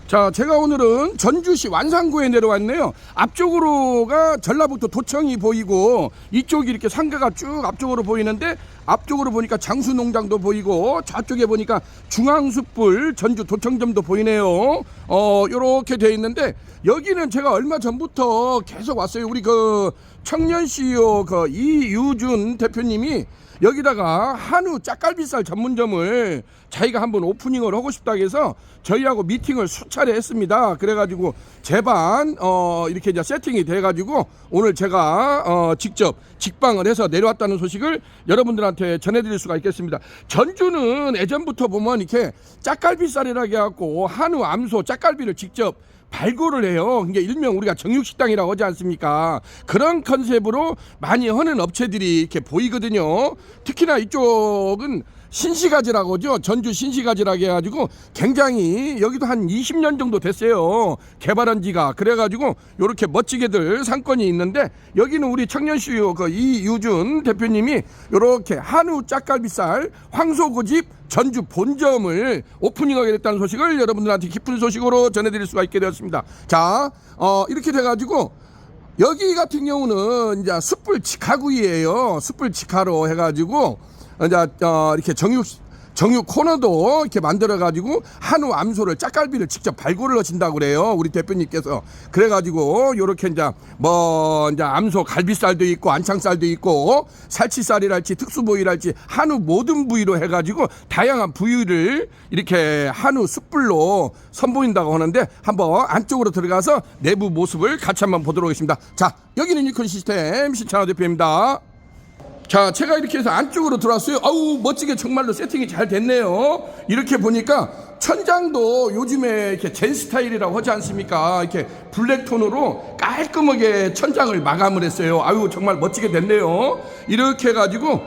자, 제가 오늘은 전주시 완산구에 내려왔네요. 앞쪽으로가 전라북도 도청이 보이고 이쪽이 이렇게 상가가 쭉 앞쪽으로 보이는데, 앞쪽으로 보니까 장수농장도 보이고 저쪽에 보니까 중앙숯불 전주 도청점도 보이네요. 요렇게 돼 있는데, 여기는 제가 얼마 전부터 계속 왔어요. 우리 그 청년 CEO 그 이유준 대표님이 여기다가 한우 짝갈비살 전문점을 자기가 한번 오프닝을 하고 싶다 해서 저희하고 미팅을 수차례 했습니다. 그래가지고 제반 이렇게 이제 세팅이 돼가지고 오늘 제가 직접 직방을 해서 내려왔다는 소식을 여러분들한테 전해드릴 수가 있겠습니다. 전주는 예전부터 보면 이렇게 짝갈비살이라고 해갖고 한우, 암소, 짝갈비를 직접 발굴을 해요. 그게 일명 우리가 정육식당이라고 하지 않습니까? 그런 컨셉으로 많이 하는 업체들이 이렇게 보이거든요. 특히나 이쪽은 신시가지라고 하죠. 전주 신시가지라고 해가지고 굉장히 여기도 한 20년 정도 됐어요. 개발한 지가. 그래가지고 요렇게 멋지게들 상권이 있는데, 여기는 우리 청년 CEO 그 이유준 대표님이 요렇게 한우 짝갈비살 황소고집 전주 본점을 오프닝하게 됐다는 소식을 여러분들한테 기쁜 소식으로 전해드릴 수가 있게 되었습니다. 자, 이렇게 돼가지고 여기 같은 경우는 이제 숯불 직화구이예요. 숯불 직화로 해가지고 이제 이렇게 정육 코너도 이렇게 만들어가지고 한우, 암소를 짝갈비를 직접 발굴을 하신다고 그래요. 우리 대표님께서. 그래가지고 요렇게 이제 이제 암소 갈비살도 있고 안창살도 있고 살치살이랄지 특수부위랄지 한우 모든 부위로 해가지고 다양한 부위를 이렇게 한우 숯불로 선보인다고 하는데, 한번 안쪽으로 들어가서 내부 모습을 같이 한번 보도록 하겠습니다. 자, 여기는 유콘 시스템 신찬호 대표입니다. 자, 제가 이렇게 해서 안쪽으로 들어왔어요. 아우, 멋지게 정말로 세팅이 잘 됐네요. 이렇게 보니까 천장도 요즘에 이렇게 젠 스타일이라고 하지 않습니까? 이렇게 블랙톤으로 깔끔하게 천장을 마감을 했어요. 아유, 정말 멋지게 됐네요. 이렇게 해가지고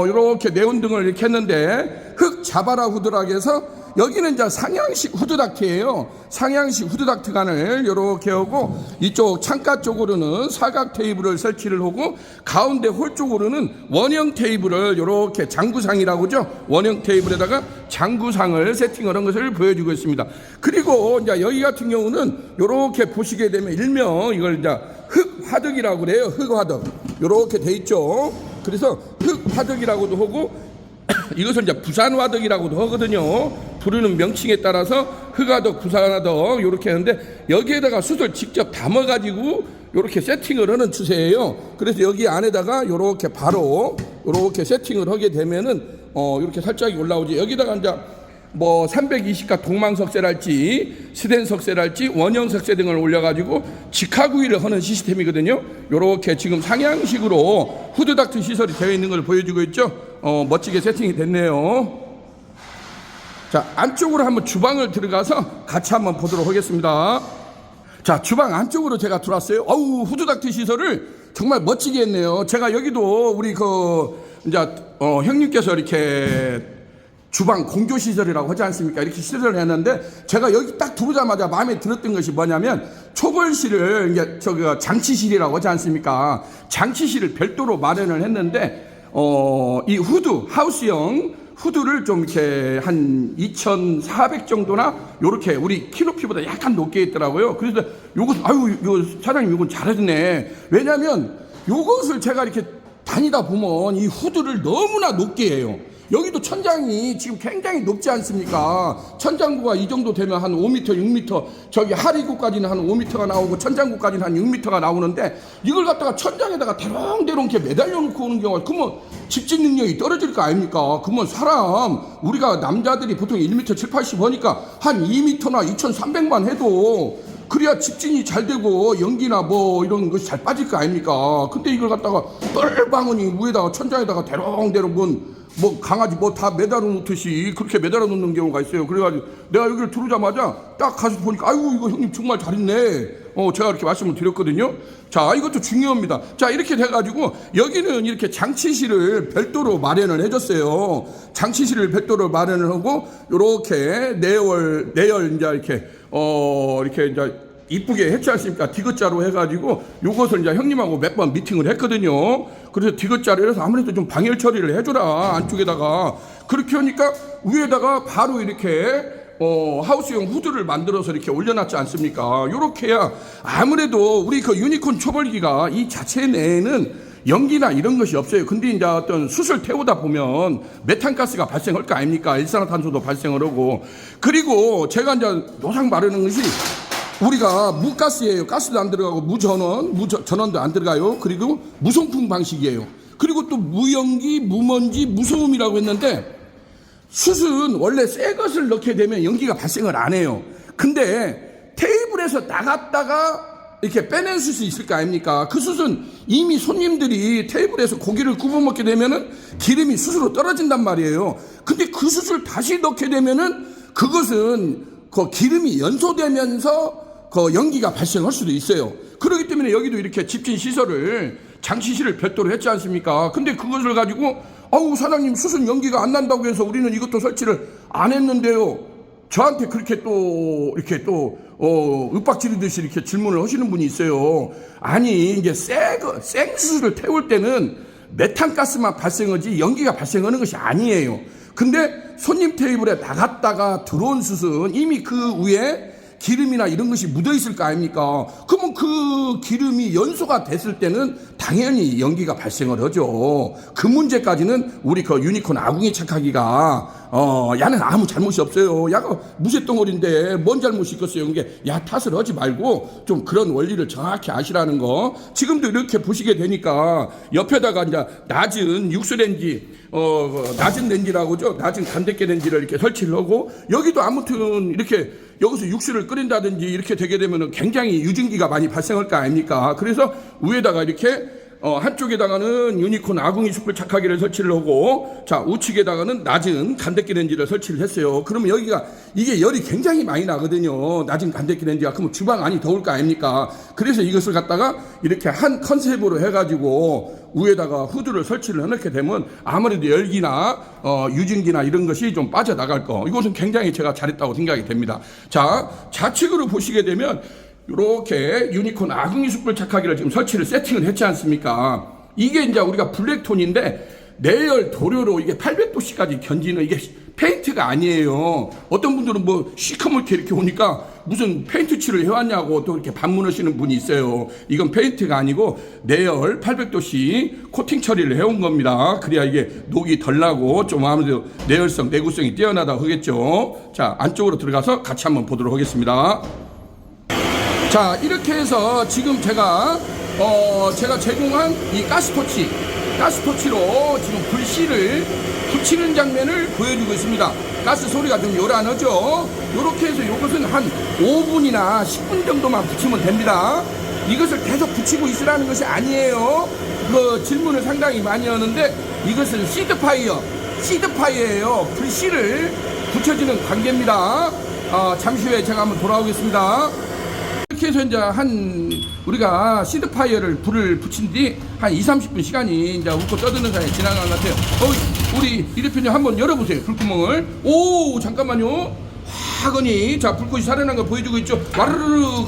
이렇게 네온등을 이렇게 했는데, 흑 자바라 후드락에 해서 여기는 이제 상향식 후드닥트예요. 상향식 후드닥트관을 이렇게 하고, 이쪽 창가 쪽으로는 사각 테이블을 설치를 하고, 가운데 홀 쪽으로는 원형 테이블을 이렇게 장구상이라고 하죠. 원형 테이블에다가 장구상을 세팅을 한 것을 보여주고 있습니다. 그리고 이제 여기 같은 경우는 이렇게 보시게 되면 일명 이걸 이제 흑화덕이라고 그래요. 흑화덕 이렇게 돼 있죠. 그래서 흑화덕이라고도 하고 이것을 이제 부산화덕이라고도 하거든요. 부르는 명칭에 따라서 흑화덕, 부산화덕 이렇게 하는데, 여기에다가 숯을 직접 담아가지고 이렇게 세팅을 하는 추세예요. 그래서 여기 안에다가 이렇게 바로 이렇게 세팅을 하게 되면은 이렇게 살짝 올라오지. 여기다가 이제 320가 동망석쇠랄지 스댄석쇠랄지 원형석쇠 등을 올려가지고 직화구이를 하는 시스템이거든요. 이렇게 지금 상향식으로 후드닥트 시설이 되어 있는 걸 보여주고 있죠. 멋지게 세팅이 됐네요. 자, 안쪽으로 한번 주방을 들어가서 같이 한번 보도록 하겠습니다. 자, 주방 안쪽으로 제가 들어왔어요. 어우, 후드닥트 시설을 정말 멋지게 했네요. 제가 여기도 우리 형님께서 이렇게 주방 공조 시설이라고 하지 않습니까? 이렇게 시설을 했는데, 제가 여기 딱 들어오자마자 마음에 들었던 것이 뭐냐면, 초벌실을 이제 장치실이라고 하지 않습니까? 장치실을 별도로 마련을 했는데, 이 하우스형 후드를 좀 이렇게 한 2,400 정도나 요렇게 우리 키높이보다 약간 높게 있더라고요. 그래서 이거 사장님 이건 잘했네. 왜냐면 요것을 제가 이렇게 다니다 보면 이 후드를 너무나 높게 해요. 여기도 천장이 지금 굉장히 높지 않습니까? 천장구가 이 정도 되면 한 5m, 6m, 저기 하리구까지는 한 5m가 나오고 천장구까지는 한 6m가 나오는데, 이걸 갖다가 천장에다가 대롱대롱 이렇게 매달려 놓고 오는 경우가, 그러면 집진 능력이 떨어질 거 아닙니까? 그러면 사람, 우리가 남자들이 보통 1m 7, 80 하니까 한 2m나 2,300만 해도 그래야 집진이 잘 되고 연기나 이런 것이 잘 빠질 거 아닙니까? 근데 이걸 갖다가 뻘방울이 위에다가 천장에다가 대롱대롱 강아지 다 매달아 놓듯이 그렇게 매달아 놓는 경우가 있어요. 그래가지고 내가 여기를 들어오자마자 딱 가서 보니까, 아이고, 이거 형님 정말 잘했네. 제가 이렇게 말씀을 드렸거든요. 자, 이것도 중요합니다. 자, 이렇게 돼가지고 여기는 이렇게 장치실을 별도로 마련을 해줬어요. 장치실을 별도로 마련을 하고, 요렇게 내열 이제 이렇게 이제 이쁘게 했지 않습니까? 디귿자로 해가지고 요것을 이제 형님하고 몇 번 미팅을 했거든요. 그래서 디귿자로 해서 아무래도 좀 방열 처리를 해줘라, 안쪽에다가. 그렇게 하니까 위에다가 바로 이렇게 하우스용 후드를 만들어서 이렇게 올려놨지 않습니까? 요렇게 해야 아무래도 우리 그 유니콘 초벌기가 이 자체 내에는 연기나 이런 것이 없어요. 근데 이제 어떤 숯을 태우다 보면 메탄가스가 발생할 거 아닙니까? 일산화탄소도 발생을 하고. 그리고 제가 이제 노상 바르는 것이 우리가 무가스예요. 가스도 안 들어가고 전원도 안 들어가요. 그리고 무송풍 방식이에요. 그리고 또 무연기, 무먼지, 무소음이라고 했는데 숯은 원래 새 것을 넣게 되면 연기가 발생을 안 해요. 근데 테이블에서 나갔다가 이렇게 빼낸 숯이 있을 거 아닙니까? 그 숯은 이미 손님들이 테이블에서 고기를 구워 먹게 되면은 기름이 숯으로 떨어진단 말이에요. 근데 그 숯을 다시 넣게 되면은 그것은 그 기름이 연소되면서 그 연기가 발생할 수도 있어요. 그렇기 때문에 여기도 이렇게 집진 시설을 장치실을 별도로 했지 않습니까? 근데 그것을 가지고 사장님 숯은 연기가 안 난다고 해서 우리는 이것도 설치를 안 했는데요. 저한테 그렇게 또 이렇게 또 윽박지르듯이 이렇게 질문을 하시는 분이 있어요. 아니 이제 생수를 태울 때는 메탄가스만 발생하지 연기가 발생하는 것이 아니에요. 근데 손님 테이블에 나갔다가 들어온 숯은 이미 그 위에 기름이나 이런 것이 묻어 있을 거 아닙니까? 그러면 그 기름이 연소가 됐을 때는 당연히 연기가 발생을 하죠. 그 문제까지는 우리 그 유니콘 아궁이 착하기가 야는 아무 잘못이 없어요. 야가 무쇠덩어리인데 뭔 잘못이 있겠어요. 그게 야 탓을 하지 말고 좀 그런 원리를 정확히 아시라는 거. 지금도 이렇게 보시게 되니까 옆에다가 이제 낮은 육수렌지 낮은 렌지라고죠. 낮은 간대깨 렌지를 이렇게 설치를 하고 여기도 아무튼 이렇게 여기서 육수를 끓인다든지 이렇게 되게 되면 굉장히 유증기가 많이 발생할 거 아닙니까? 그래서 위에다가 이렇게 한쪽에다가는 유니콘 아궁이 숯불 착하기를 설치를 하고 자 우측에다가는 낮은 간대끼 렌지를 설치를 했어요. 그러면 여기가 이게 열이 굉장히 많이 나거든요. 낮은 간대끼 렌지가. 그러면 주방 안이 더울 거 아닙니까? 그래서 이것을 갖다가 이렇게 한 컨셉으로 해가지고 위에다가 후드를 설치를 해놓게 되면 아무래도 열기나 유증기나 이런 것이 좀 빠져나갈 거. 이것은 굉장히 제가 잘했다고 생각이 됩니다. 자 좌측으로 보시게 되면 이렇게 유니콘 아궁이 숯불 착하기를 지금 설치를 세팅을 했지 않습니까? 이게 이제 우리가 블랙톤인데 내열 도료로 이게 800도씨까지 견디는 이게 페인트가 아니에요. 어떤 분들은 뭐 시커멓게 이렇게 오니까 무슨 페인트 칠을 해왔냐고 또 이렇게 반문하시는 분이 있어요. 이건 페인트가 아니고 내열 800도씨 코팅 처리를 해온 겁니다. 그래야 이게 녹이 덜 나고 좀 아무래도 내열성, 내구성이 뛰어나다 하겠죠. 자, 안쪽으로 들어가서 같이 한번 보도록 하겠습니다. 자 이렇게 해서 지금 제가 제공한 이 가스토치로 지금 불씨를 붙이는 장면을 보여주고 있습니다. 가스 소리가 좀 요란하죠. 이렇게 해서 이것은 한 5분이나 10분 정도만 붙이면 됩니다. 이것을 계속 붙이고 있으라는 것이 아니에요. 그 질문을 상당히 많이 하는데 이것은 시드파이어예요. 불씨를 붙여주는 관계입니다. 잠시 후에 제가 한번 돌아오겠습니다. 이렇게 해서 이제 우리가 시드파이어를 불을 붙인 뒤 한 20-30분 시간이 이제 웃고 떠드는 사이에 지나간 것 같아요. 우리 이 대표님 한번 열어보세요. 불구멍을. 오, 잠깐만요. 화건이 자 불꽃이 살아난 걸 보여주고 있죠. 와르르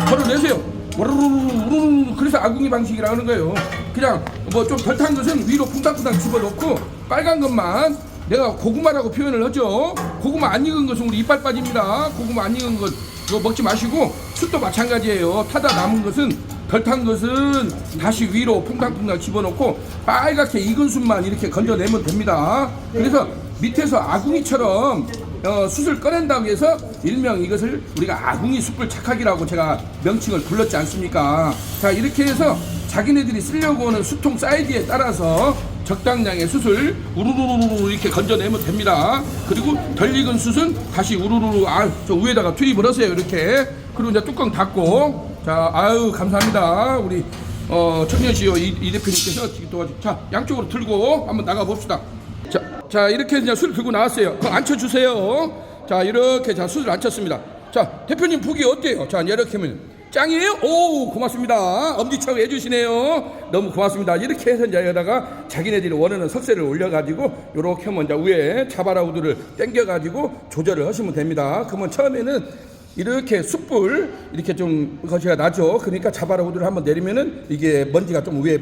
걸어내세요. 와르르 그래서 아궁이 방식이라 하는 거예요. 그냥 뭐 좀 덜 탄 것은 위로 쿵당쿵당 집어넣고 빨간 것만 내가 고구마라고 표현을 하죠. 고구마 안 익은 것은 우리 이빨 빠집니다. 고구마 안 익은 것 그거 먹지 마시고 숯도 마찬가지예요. 타다 남은 것은 덜 탄 것은 다시 위로 퐁당퐁당 집어넣고 빨갛게 익은 숯만 이렇게 건져내면 됩니다. 그래서 밑에서 아궁이처럼 숯을 꺼낸다고 해서 일명 이것을 우리가 아궁이 숯불 착하기라고 제가 명칭을 불렀지 않습니까? 자 이렇게 해서 자기네들이 쓰려고 하는 숯통 사이즈에 따라서 적당량의 숯을 우르르르 이렇게 건져내면 됩니다. 그리고 덜 익은 숯은 다시 우르르르 저 위에다가 투입을 하세요. 이렇게. 그리고 이제 뚜껑 닫고 자 감사합니다. 우리 청년시요 이 대표님께서 도와주. 자 양쪽으로 들고 한번 나가 봅시다. 자 이렇게 이제 숯을 들고 나왔어요. 그거 앉혀주세요. 자 이렇게 자 숯을 앉혔습니다. 자 대표님 보기 어때요? 자 이렇게 하면 짱이에요? 오 고맙습니다. 엄지척 해주시네요. 너무 고맙습니다. 이렇게 해서 이제 여기다가 자기네들이 원하는 석쇠를 올려가지고 요렇게 하면 이제 위에 자바라우드를 당겨가지고 조절을 하시면 됩니다. 그러면 처음에는 이렇게 숯불 이렇게 좀 거시가 나죠. 그러니까 자바라우드를 한번 내리면은 이게 먼지가 좀 위에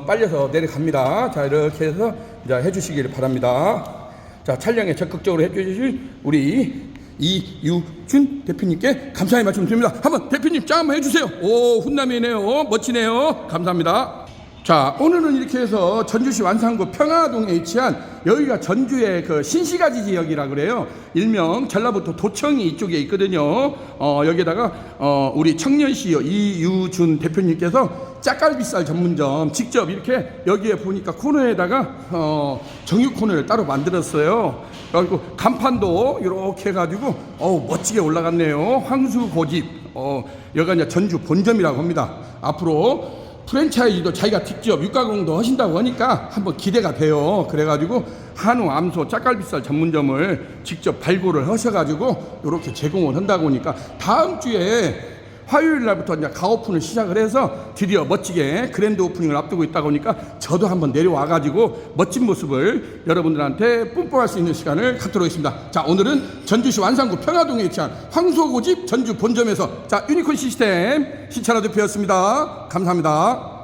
빨려서 내려갑니다. 자 이렇게 해서 이제 해주시기를 바랍니다. 자 촬영에 적극적으로 해주실 우리 이유준 대표님께 감사의 말씀 드립니다. 한번 대표님 짱 한번 해주세요. 오, 훈남이네요. 멋지네요. 감사합니다. 자, 오늘은 이렇게 해서 전주시 완산구 평화동에 위치한 여기가 전주의 그 신시가지 지역이라 그래요. 일명 전라북도 도청이 이쪽에 있거든요. 여기에다가 우리 청년 CEO 이유준 대표님께서 짝갈비살 전문점 직접 이렇게 여기에 보니까 코너에다가 정육 코너를 따로 만들었어요. 그리고 간판도 이렇게 해가지고 멋지게 올라갔네요. 황수 고집. 여기가 이제 전주 본점이라고 합니다. 앞으로 프랜차이즈도 자기가 직접 육가공도 하신다고 하니까 한번 기대가 돼요. 그래가지고 한우 암소 짝갈비살 전문점을 직접 발굴을 하셔가지고 이렇게 제공을 한다고 하니까 다음 주에 화요일 날부터 이제 가오픈을 시작을 해서 드디어 멋지게 그랜드 오프닝을 앞두고 있다고 하니까 저도 한번 내려와가지고 멋진 모습을 여러분들한테 뿜뿜할 수 있는 시간을 갖도록 하겠습니다. 자, 오늘은 전주시 완산구 평화동에 위치한 황소고집 전주 본점에서 자, 유니콘 시스템 신찬호 대표였습니다. 감사합니다.